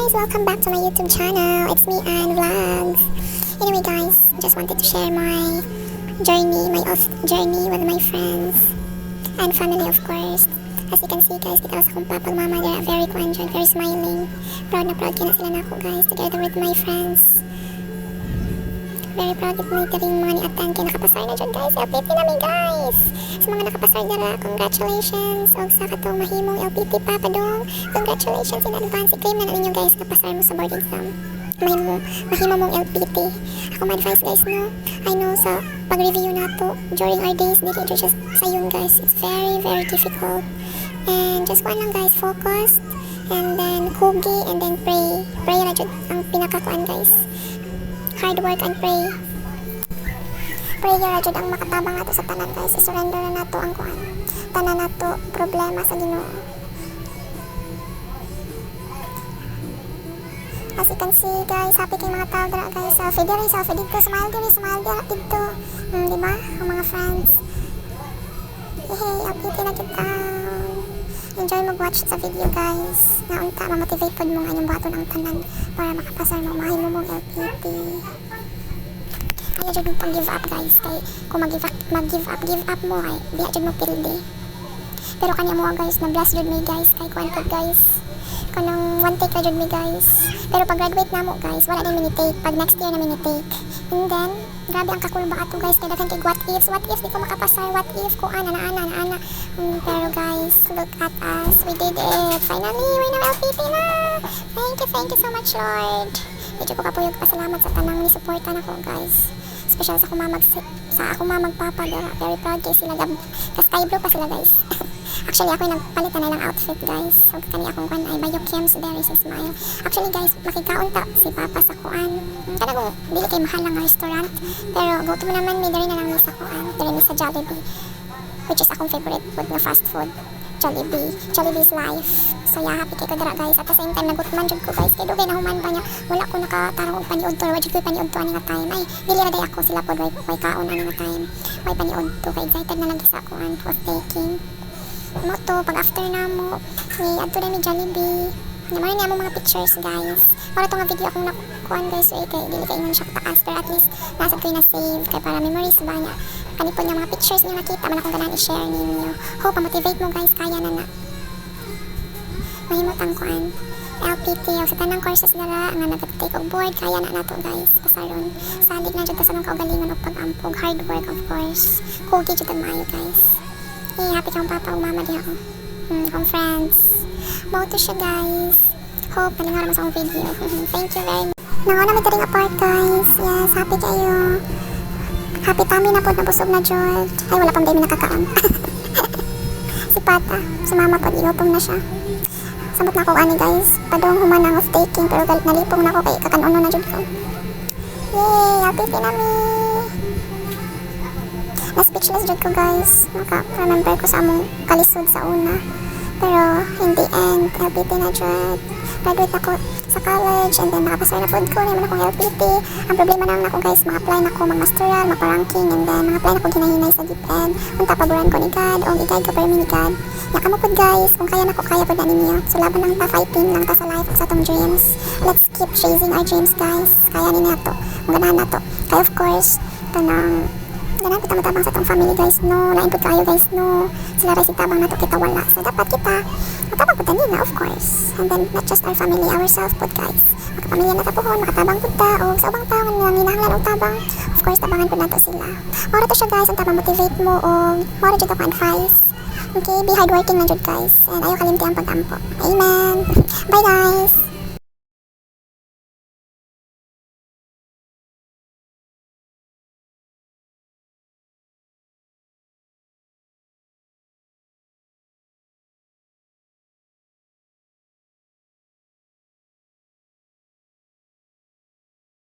guys! Welcome back to my YouTube channel. It's me, Ann Vlogs. Anyway guys, just wanted to share my journey, my off journey with my friends and family of course. As you can see guys, kita sa akong papa mama, they're very conjoined, very smiling. Proud na proud kina sila na ako guys, together with my friends. Very proud of me rin mga ni-attend kaya nakapasar na dyan guys. LPT namin guys! Sa mga nakapasar dala, congratulations! O sa katong mahimong LPT papadong, congratulations in advance. I-claim na ninyo guys na pasar mo sa board exam. Mahimo mong LPT. Ako ma-advise guys no. I know sa pag-review na to during our days, dito just sa yun guys. It's very very difficult. And just one lang guys, focus. And then hugi and then pray. Pray na dyan ang pinakakuan guys. Hard work and pray. Prayer na dyan ang makatabang nato sa tanan guys. I-surrender na nato ang kuan. Tanan nato problema sa Ginoo. As you can see guys, happy kay mga tao dira guys. Selfie dito, smile dira dito. Diba? Ang mga friends. Hey, LPT na kita. Enjoy mag-watch sa video guys. Naunta, ma-motivate po mo nga yung baton ang tanan para makapasar mo, mahimo mong LPT. Ayaw dyan mo pang-give up guys. Kaya kung mag-give up mo ay di dyan mo pildi. Pero kanya mo guys, na-bless dyan me guys. Kaya kuwantot guys. Kanang one take na dyan me guys. Pero pag graduate na mo guys, wala din mini-take. Pag next year na mini-take. And then, grabe ang kakulba ato guys. Kaya dagan kay what if di ko makapasar, what if ko ana. Pero guys, look at us. We did it. Finally, we're na LPT na. Thank you so much Lord. Medyo ko kapuyog pasalamat sa tanang ni supportan ako guys. Special sa ako magpapa dara. Very proud kay sila. Sky blue pa sila guys. Actually ako yung nagpalitan na ng outfit guys. So kani akong kuan ay Bayo Kim's Berry sa Smile. Actually guys, makikaunta si papa sa kuan. Kada kung dili kay mahal lang nga restaurant. Pero go to naman may diri na lang ni sa kuan. Diri ni sa Jollibee. Which is akong favorite food na fast food. Jollibee's life. So yeah, happy kay ko dara guys. At the same time nagutman jud ko guys. Kay dugay na human pa niya. Wala ko nakatarong og paniud to. Wa jud ko paniud to ani nga time. Ay, dili ra day ako sila pod way kaon ani nga time. Way paniud to kay excited na lang sa kuan for taking. Mo to pag after na mo ni adto na mi Jollibee. Naman niya mo mga pictures guys. Para to nga video akong nakuan guys. So kay dili kay ingon siya taas pero at least nasa ko na save kay para memories ba niya. Kanipon nga mga pictures niyo nakita man akong ganahan i-share ninyo. Hope motivate mo guys kaya na. Mahimot ang kuan. LPT o sa tanang courses nara nga nag-take og board kaya na nato guys pasaron. Salig na jud ta sa nang kaugalingon og pag-ampog. Hard work of course. Kugi jud ang maayo guys. Hey, happy kang papa o mama diha ako. Kong friends. Boto siya guys. Hope nalingaw naman sa akong video. Thank you very much. Nauna may taring apart guys. Yes, happy kayo. Happy tummy na po, nabusog na jud. Ay, wala pang baby nakakaon. Si Pata, si mama po, iupong na siya. Samot na ako ani guys. Padong humanang of taking, pero galit nalipong na ako kay kakanuno na jud ko. Yay, happy tinami. Na-speechless jud ko guys. Naka-remember ko sa among kalisod sa una. Pero, in the end, LPT na jud. Graduate ako sa college and then nakapasar na food ko. Naman akong LPT. Ang problema naman ako guys, ma-apply na ako mag-masteral, mapa-ranking, and then ma-apply na ako ginahinay sa DepEd. Unta paboran ko ni God, o i-guide ko permi ni God. Yaka mo po guys, kung kaya na ko, kaya po na ninyo. So laban lang ta, fighting lang ta sa life sa atong dreams. Let's keep chasing our dreams guys. Kaya ninyo to. Maganahan na to. Kaya of course, tanang ganang kita matabang sa itong family guys no. Lain po kayo guys no. Sila rin sitabang na to kita wala. So dapat kita matabang po nila of course. And then not just our family, ourselves po guys. Makapamilya na tapuhon, makatabang po ta. O sa ubang taon nga minahanglan o tabang. Of course tabangan po na to sila. Mara to siya guys, ang tabang motivate mo o mara dyan ako advice. Okay, be hardworking na dyan guys. And ayaw kalimti ang pag-ampo. Amen. Bye guys.